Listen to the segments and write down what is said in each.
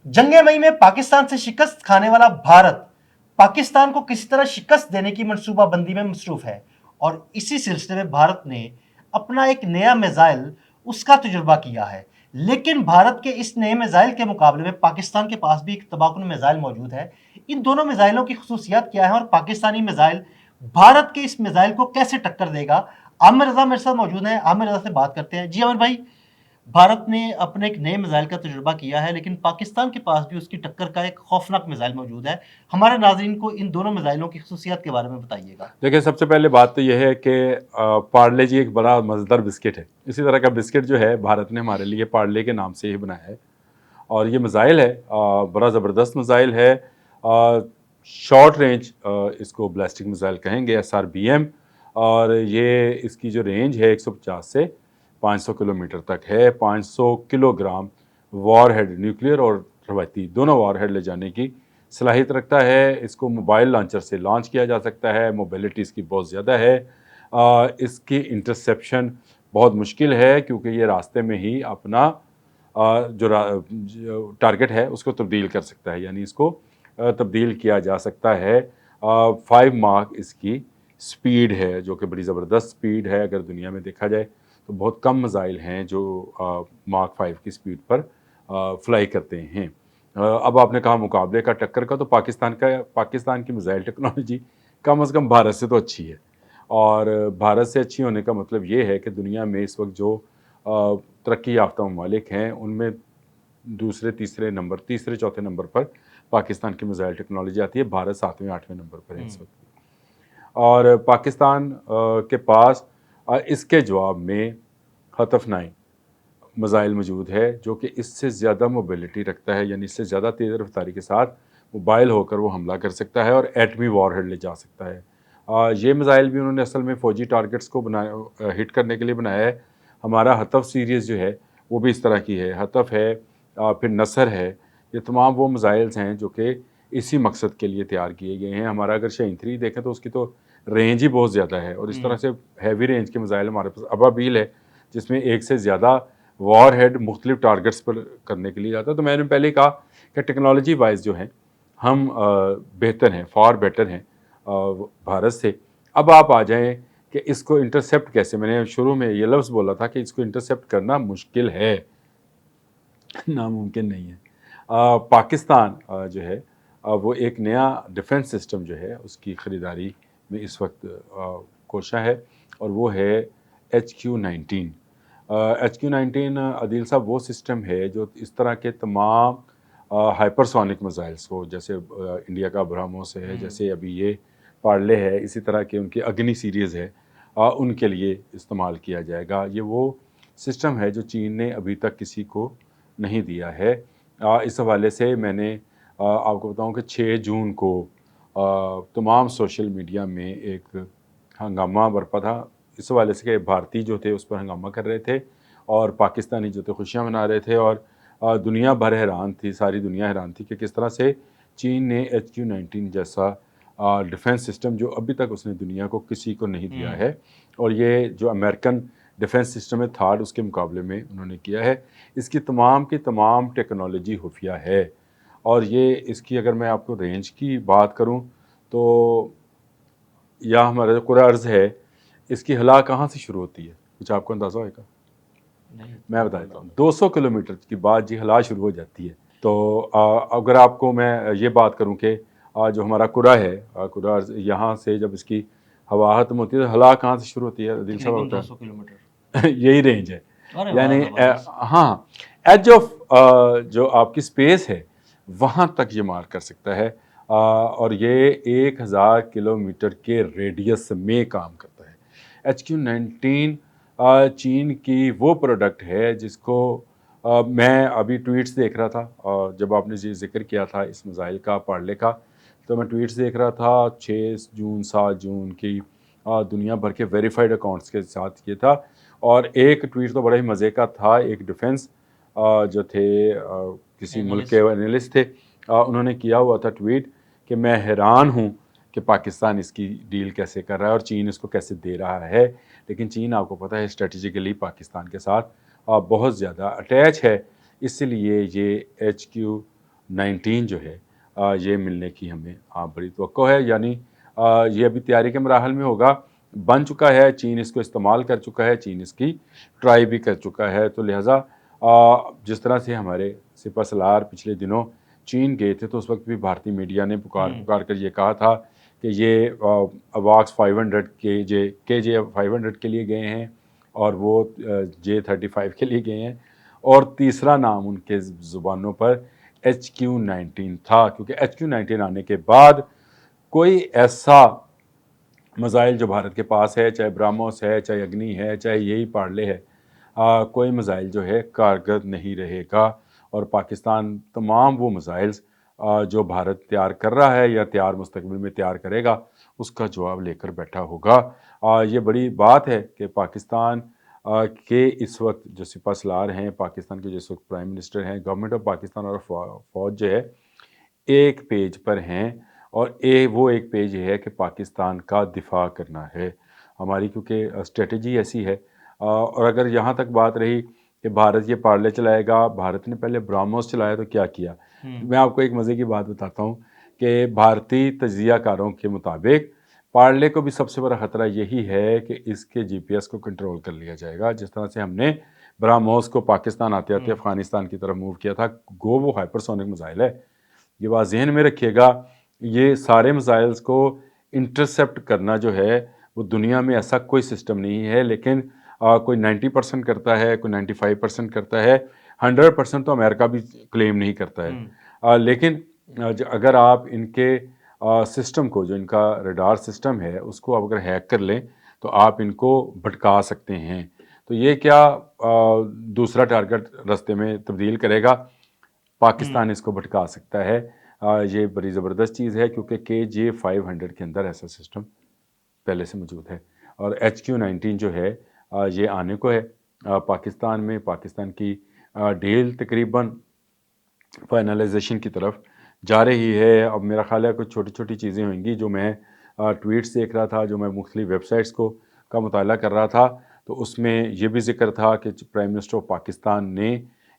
जंगे मई में पाकिस्तान से शिकस्त खाने वाला भारत पाकिस्तान को किसी तरह शिकस्त देने की मंसूबाबंदी में मसरूफ है और इसी सिलसिले में भारत ने अपना एक नया मिसाइल उसका तजुर्बा किया है। लेकिन भारत के इस नए मिसाइल के मुकाबले में पाकिस्तान के पास भी एक तबाहकुन मिसाइल मौजूद है। इन दोनों मिसाइलों की खसूसियात क्या है और पाकिस्तानी मिसाइल भारत के इस मिसाइल को कैसे टक्कर देगा? आमिर रजा मेरे साथ मौजूद है। आमिर रजा से बात करते हैं। जी आमिर भाई, भारत ने अपने एक नए मिसाइल का तजुर्बा किया है, लेकिन पाकिस्तान के पास भी उसकी टक्कर का एक खौफनाक मिसाइल मौजूद है। हमारे नाजरीन को इन दोनों मिसाइलों की खसूसियात के बारे में बताइएगा। देखिए, सबसे पहले बात तो यह है कि पार्ले जी एक बड़ा मज़ेदार बिस्किट है। इसी तरह का बिस्किट जो है भारत ने हमारे लिए पार्ले के नाम से ही बनाया है। और ये मिसाइल है, बड़ा ज़बरदस्त मिसाइल है। शॉर्ट रेंज इसको बैलिस्टिक मिसाइल कहेंगे, SRBM। और ये इसकी जो रेंज है 150 से 500 किलोमीटर तक है। 500 किलोग्राम वॉरहेड, न्यूक्लियर और रवायती दोनों वॉरहेड ले जाने की सलाहियत रखता है। इसको मोबाइल लॉन्चर से लॉन्च किया जा सकता है। मोबिलिटी इसकी बहुत ज़्यादा है। इसकी इंटरसेप्शन बहुत मुश्किल है क्योंकि ये रास्ते में ही अपना जो टारगेट है उसको तब्दील कर सकता है, यानी इसको तब्दील किया जा सकता है। 5 मार्क इसकी स्पीड है, जो कि बड़ी ज़बरदस्त स्पीड है। अगर दुनिया में देखा जाए तो बहुत कम मिसाइल हैं जो मार्क 5 की स्पीड पर फ्लाई करते हैं। अब आपने कहा मुकाबले का, टक्कर का, तो पाकिस्तान की मिसाइल टेक्नोलॉजी कम से कम भारत से तो अच्छी है। और भारत से अच्छी होने का मतलब ये है कि दुनिया में इस वक्त जो तरक्की याफ्ता ममालिक हैं उनमें दूसरे तीसरे चौथे नंबर पर पाकिस्तान की मिसाइल टेक्नोलॉजी आती है। भारत 7वें 8वें नंबर पर है इस वक्त। और पाकिस्तान के पास इसके जवाब में हतफ 9 मिसाइल मौजूद है, जो कि इससे ज़्यादा मोबिलिटी रखता है, यानी इससे ज़्यादा तेज़ रफ्तारी के साथ मोबाइल होकर वो हमला कर सकता है और एटमी वॉरहेड ले जा सकता है। ये मिसाइल भी उन्होंने असल में फ़ौजी टारगेट्स को हिट करने के लिए बनाया है। हमारा हतफ सीरीज़ जो है वो भी इस तरह की है। हतफ है, फिर नसर है। ये तमाम वो मिसाइल्स हैं जो कि इसी मकसद के लिए तैयार किए गए हैं। हमारा अगर शाहीन 3 देखें तो उसकी तो रेंज ही बहुत ज़्यादा है। और इस तरह से हैवी रेंज के मिसाइल हमारे पास अबाबील है, जिसमें एक से ज़्यादा वॉर हेड मुख्तलिफ टारगेट्स पर करने के लिए जाता है। तो मैंने पहले कहा कि टेक्नोलॉजी वाइज जो है हम बेहतर हैं, फार बेटर हैं भारत से। अब आप आ जाएं कि इसको इंटरसेप्ट कैसे। मैंने शुरू में ये लफ्ज़ बोला था कि इसको इंटरसेप्ट करना मुश्किल है, नामुमकिन नहीं है। पाकिस्तान जो है वो एक नया डिफेंस सिस्टम जो है उसकी ख़रीदारी में इस वक्त कोशा है, और वो है HQ-19। HQ-19 अदील साहब वो सिस्टम है जो इस तरह के तमाम हाइपरसोनिक मिसाइल्स को, जैसे इंडिया का ब्रह्मोस है, जैसे अभी ये पार्ले है, इसी तरह के उनकी अग्नि सीरीज़ है, उनके लिए इस्तेमाल किया जाएगा। ये वो सिस्टम है जो चीन ने अभी तक किसी को नहीं दिया है। इस हवाले से मैंने आपको बताऊं कि 6 जून को तमाम सोशल मीडिया में एक हंगामा बरपा था इस हवाले से कि भारतीय जो थे उस पर हंगामा कर रहे थे और पाकिस्तानी जो थे खुशियाँ मना रहे थे। और दुनिया भर हैरान थी, सारी दुनिया हैरान थी कि किस तरह से चीन ने HQ-19 जैसा डिफेंस सिस्टम, जो अभी तक उसने दुनिया को किसी को नहीं दिया है, और ये जो अमेरिकन डिफेंस सिस्टम है थर्ड, उसके मुकाबले में उन्होंने किया है। इसकी तमाम की तमाम टेक्नोलॉजी खुफिया है। और ये इसकी अगर मैं आपको रेंज की बात करूं तो या हमारा जो कुल अर्ज़ है इसकी हला कहाँ से शुरू होती है, कुछ आपको अंदाज़ा होगा? मैं बता देता हूँ, 200 किलोमीटर की बाद जी हला शुरू हो जाती है। तो अगर आपको मैं ये बात करूँ कि जो हमारा कुरा है, कुरा यहाँ से जब इसकी हवा खत्म होती है तो हला कहाँ से शुरू होती है दिल साहब होता है? 200 किलोमीटर। यही रेंज है। अरे वाह, यानी जबरदस्त। हाँ, एज ऑफ जो आपकी स्पेस है वहाँ तक ये मार कर सकता है। और ये 1000 किलोमीटर के रेडियस में काम करता है। HQ-19 चीन की वो प्रोडक्ट है जिसको मैं अभी ट्वीट्स देख रहा था, और जब आपने ये जिक्र किया था इस मिसाइल का, पार्ले का, तो मैं ट्वीट्स देख रहा था 6 जून 7 जून की दुनिया भर के वेरीफाइड अकाउंट्स के साथ ये था। और एक ट्वीट तो बड़ा ही मज़े का था। एक डिफेंस जो थे किसी मुल्क के एनालिस्ट थे, उन्होंने किया हुआ था ट्वीट कि मैं हैरान हूँ कि पाकिस्तान इसकी डील कैसे कर रहा है और चीन इसको कैसे दे रहा है। लेकिन चीन आपको पता है स्ट्रेटजिकली पाकिस्तान के साथ बहुत ज़्यादा अटैच है, इसलिए ये HQ 19 जो है ये मिलने की हमें बड़ी तवक्को है। यानी ये अभी तैयारी के मराहल में होगा, बन चुका है, चीन इसको इस्तेमाल कर चुका है, चीन इसकी ट्राई भी कर चुका है। तो लिहाजा जिस तरह से हमारे सिपह सलार पिछले दिनों चीन गए थे, तो उस वक्त भी भारतीय मीडिया ने पुकार कर ये कहा था कि ये अवाक्स 500 के जे 500 के लिए गए हैं और वो J-35 के लिए गए हैं, और तीसरा नाम उनके ज़ुबानों पर HQ-19 था, क्योंकि HQ-19 आने के बाद कोई ऐसा मिसाइल जो भारत के पास है, चाहे ब्रह्मोस है, चाहे अग्नि है, चाहे यही पार्ले है, कोई मिसाइल जो है कारगर नहीं रहेगा। और पाकिस्तान तमाम वो मिसाइल्स जो भारत तैयार कर रहा है या तैयार मुस्तकबिल में तैयार करेगा, उसका जवाब लेकर बैठा होगा। ये बड़ी बात है कि पाकिस्तान के इस वक्त जो सिपह सलार हैं, पाकिस्तान के जिस वक्त प्राइम मिनिस्टर हैं, गवर्नमेंट ऑफ पाकिस्तान और फ़ौज जो है एक पेज पर हैं, और वो एक पेज ये है कि पाकिस्तान का दिफा करना है हमारी, क्योंकि स्ट्रेटजी ऐसी है। और अगर यहाँ तक बात रही कि भारत ये पार्ले चलाएगा, भारत ने पहले ब्रह्मोस चलाया तो क्या किया। मैं आपको एक मज़े की बात बताता हूँ कि भारतीय तजियाकारों के मुताबिक पार्ले को भी सबसे बड़ा ख़तरा यही है कि इसके GPS को कंट्रोल कर लिया जाएगा। जिस तरह से हमने ब्रह्मोस को पाकिस्तान आते आते अफ़गानिस्तान की तरफ मूव किया था, गो वो हाइपरसोनिक मिसाइल है, ये बात जहन में रखिएगा। ये सारे मिसाइल्स को इंटरसेप्ट करना जो है वो दुनिया में ऐसा कोई सिस्टम नहीं है, लेकिन कोई 90% करता है, कोई 95% करता है, 100% तो अमेरिका भी क्लेम नहीं करता है। लेकिन अगर आप इनके सिस्टम को, जो इनका रडार सिस्टम है, उसको आप अगर हैक कर लें तो आप इनको भटका सकते हैं। तो ये क्या दूसरा टारगेट रास्ते में तब्दील करेगा, पाकिस्तान इसको भटका सकता है। ये बड़ी ज़बरदस्त चीज़ है, क्योंकि KJ-500 के अंदर ऐसा सिस्टम पहले से मौजूद है। और HQ-19 जो है ये आने को है पाकिस्तान में। पाकिस्तान की डील तकरीबन फाइनलाइजेशन की तरफ जा रही है। अब मेरा ख्याल है कुछ छोटी छोटी चीज़ें होंगी जो मैं ट्वीट्स देख रहा था, जो मैं मुख्तलिफ वेबसाइट्स का मुताला कर रहा था, तो उसमें ये भी जिक्र था कि प्राइम मिनिस्टर ऑफ पाकिस्तान ने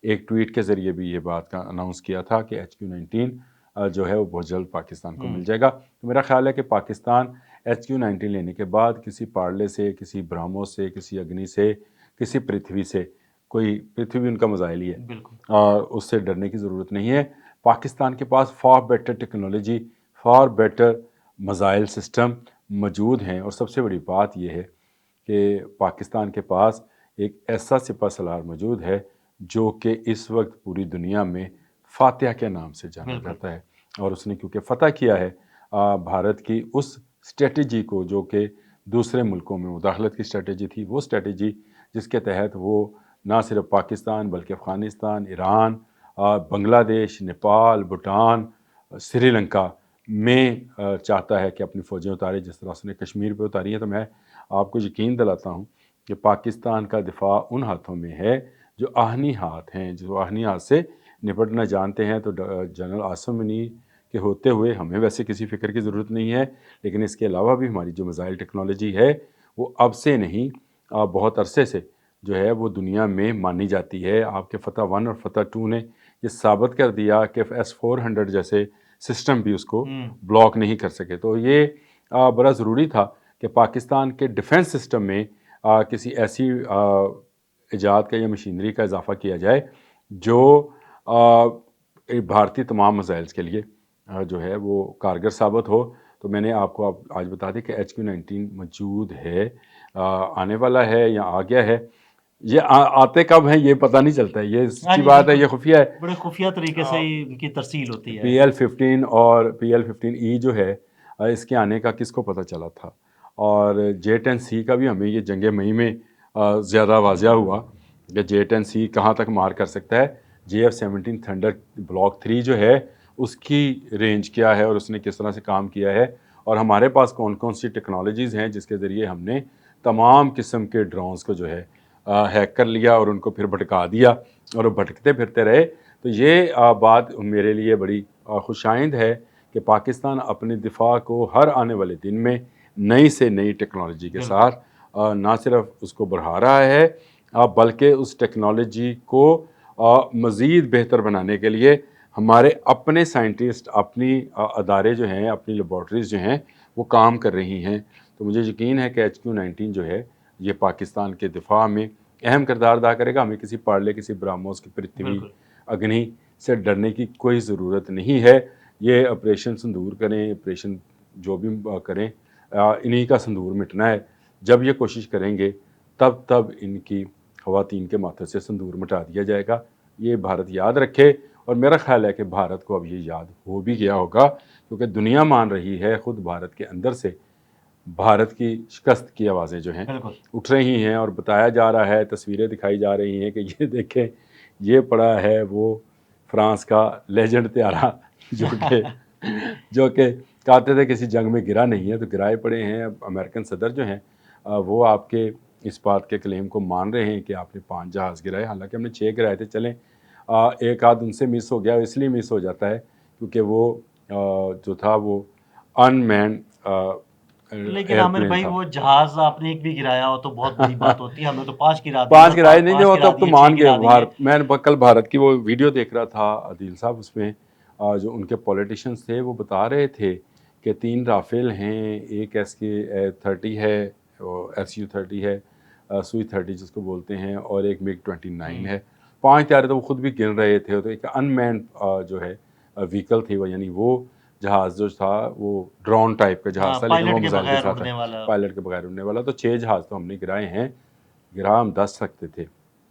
एक ट्वीट के ज़रिए भी ये बात का अनाउंस किया था कि HQ-19 जो है वो बहुत जल्द पाकिस्तान को मिल जाएगा। तो मेरा ख्याल है कि पाकिस्तान HQ-19 लेने के बाद किसी पार्ले से, किसी ब्रह्मोस से, किसी अग्नि से, किसी पृथ्वी से, कोई पृथ्वी भी उनका मिसाइल ही है, और उससे डरने की ज़रूरत नहीं है। पाकिस्तान के पास far better technology, far better missile system मौजूद हैं। और सबसे बड़ी बात यह है कि पाकिस्तान के पास एक ऐसा सिपह सलार मौजूद है जो कि इस वक्त पूरी दुनिया में फातिहा के नाम से जाना जाता है। और उसने क्योंकि फ़तह किया है भारत की उस स्ट्रेटजी को, जो कि दूसरे मुल्कों में मुदाखलत की स्ट्रेटजी थी, वो स्ट्रेटजी जिसके तहत वो ना सिर्फ पाकिस्तान बल्कि अफ़गानिस्तान, ईरान, बांग्लादेश, नेपाल, भूटान, श्रीलंका में चाहता है कि अपनी फ़ौजें उतारे, जिस तरह उसने कश्मीर पे उतारी है। तो मैं आपको यकीन दिलाता हूँ कि पाकिस्तान का दिफा उन हाथों में है जो आहनी हाथ हैं, जो आहनी हाथ से निपटना जानते हैं। तो जनरल आसिम मनी के होते हुए हमें वैसे किसी फ़िक्र की ज़रूरत नहीं है, लेकिन इसके अलावा भी हमारी जो मिसाइल टेक्नोलॉजी है वो अब से नहीं बहुत अरसे से जो है वो दुनिया में मानी जाती है। आपके फ़तह 1 और फ़तह 2 ने ये साबित कर दिया कि S-400 जैसे सिस्टम भी उसको ब्लॉक नहीं कर सके। तो ये बड़ा ज़रूरी था कि पाकिस्तान के डिफेंस सिस्टम में किसी ऐसी इजाद का या मशीनरी का इजाफ़ा किया जाए जो भारतीय तमाम मिसाइल्स के लिए जो है वो कारगर साबित हो। तो मैंने आपको आज बता दें कि HQ-19 मौजूद है, आने वाला है या आ गया है। ये आते कब हैं ये पता नहीं चलता है, ये सच्ची बात है, ये खुफिया है, बड़े खुफिया तरीके से ही इनकी तरसील होती है। PL-15 और PL-15E जो है इसके आने का किसको पता चला था। और J-10C का भी हमें ये जंग मई में ज़्यादा वाज़िया हुआ कि J-10C कहाँ तक मार कर सकता है। JF-17 थंडर ब्लॉक 3 जो है उसकी रेंज क्या है और उसने किस तरह से काम किया है, और हमारे पास कौन कौन सी टेक्नोलॉजीज़ हैं जिसके ज़रिए हमने तमाम किस्म के ड्रोन्स को जो है हैक कर लिया और उनको फिर भटका दिया और वो भटकते फिरते रहे। तो ये बात मेरे लिए बड़ी खुशाइंद है कि पाकिस्तान अपने दिफा को हर आने वाले दिन में नई से नई टेक्नोलॉजी के साथ ना सिर्फ उसको बढ़ा रहा है बल्कि उस टेक्नोलॉजी को मज़ीद बेहतर बनाने के लिए हमारे अपने साइंटिस्ट, अपनी अदारे जो हैं, अपनी लेबॉर्ट्रीज़ जो हैं, वो काम कर रही हैं। तो मुझे यकीन है कि HQ-19 जो है, ये पाकिस्तान के दिफा में अहम किरदार अदा करेगा। हमें किसी पार्ले, किसी ब्रह्मोस, की पृथ्वी, बिल्कुल। अग्नि से डरने की कोई ज़रूरत नहीं है। ये ऑपरेशन सिंदूर करें, ऑपरेशन जो भी करें, इन्हीं का सिंदूर मिटना है। जब ये कोशिश करेंगे, तब इनकी ख़वातीन के माथे से सिंदूर मिटा दिया जाएगा। ये भारत याद रखे, और मेरा ख़्याल है कि भारत को अब ये याद हो भी गया होगा, क्योंकि दुनिया मान रही है, ख़ुद भारत के अंदर से भारत की शिकस्त की आवाज़ें जो हैं बिल्कुल। उठ रही हैं, और बताया जा रहा है, तस्वीरें दिखाई जा रही हैं कि ये देखें, ये पड़ा है वो फ्रांस का लेजेंड त्यारा जो कि कहते थे किसी जंग में गिरा नहीं है, तो गिराए पड़े हैं। अब अमेरिकन सदर जो हैं वो आपके इस बात के क्लेम को मान रहे हैं कि आपने 5 जहाज़ गिराए, हालांकि हमने 6 गिराए थे। चलें, एक आध उनसे मिस हो गया, इसलिए मिस हो जाता है क्योंकि वो जो था वो अनमैन्ड लेकिन आमिर एयरप्लेन भाई, था। वो जहाज़ आपने एक भी गिराया हो तो बहुत बड़ी बात होती है। हमने तो 5 गिरा दिए, 5 और गिराए नहीं, 5 जो तो गिरा अब तो दिए, 6 मान गए। गिरा दिए। भारत, मैं कल भारत की वो वीडियो देख रहा था, आदिल साहब, उसमें जो उनके पॉलिटिशियंस थे वो बता रहे थे कि 3 राफेल हैं, एक SK-30 है, SU-30 है, Su-30 जिसको बोलते हैं, और एक MiG-29 है। 5 त्यारे तो वो खुद भी गिन रहे थे। तो एक अनमैन्ड जो है व्हीकल थी वो, यानी वो जहाज़ जो था वो ड्रोन टाइप का हाँ, जहाज़ था, लेकिन वो पायलट के मिसाइल के बगैर साथ है, उड़ने वाला। पायलट के बगैर उड़ने वाला। तो 6 जहाज़ तो हमने गिराए हैं, गिरा हम 10 सकते थे।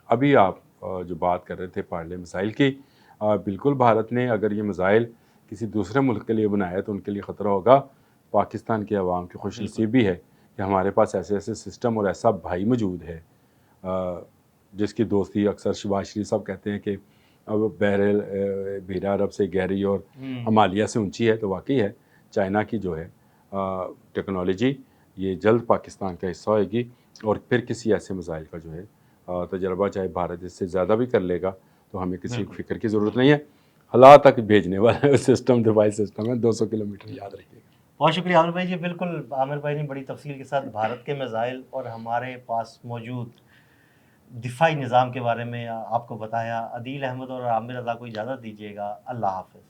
अभी आप जो बात कर रहे थे पार्ले मिसाइल की, बिल्कुल भारत ने अगर ये मिसाइल किसी दूसरे मुल्क के लिए बनाया तो उनके लिए ख़तरा होगा। पाकिस्तान की आवाम की बिल्कुल। खुशनसीबी है कि हमारे पास ऐसे ऐसे सिस्टम और ऐसा भाई मौजूद है, जिसकी दोस्ती अक्सर शहबाज शरीफ साहब कहते हैं कि अब बहरा अरब से गहरी और हिमालय से ऊंची है। तो वाकई है, चाइना की जो है टेक्नोलॉजी ये जल्द पाकिस्तान का हिस्सा होगी, और फिर किसी ऐसे मिसाइल का जो है तजर्बा चाहे भारत इससे ज़्यादा भी कर लेगा, तो हमें किसी बिल्कुल। फ़िक्र की ज़रूरत नहीं है। हला तक भेजने वाला सिस्टम, डिवाइस सिस्टम है, 200 किलोमीटर, याद रखिएगा। बहुत शुक्रिया आमिर भाई जी। बिल्कुल, आमिर भाई ने बड़ी तफसील के साथ भारत के मिसाइल और हमारे पास मौजूद दिफाई निज़ाम के बारे में आपको बताया। अदील अहमद और आमिर रज़ा को इजाज़त दीजिएगा। अल्लाह हाफ़िज़।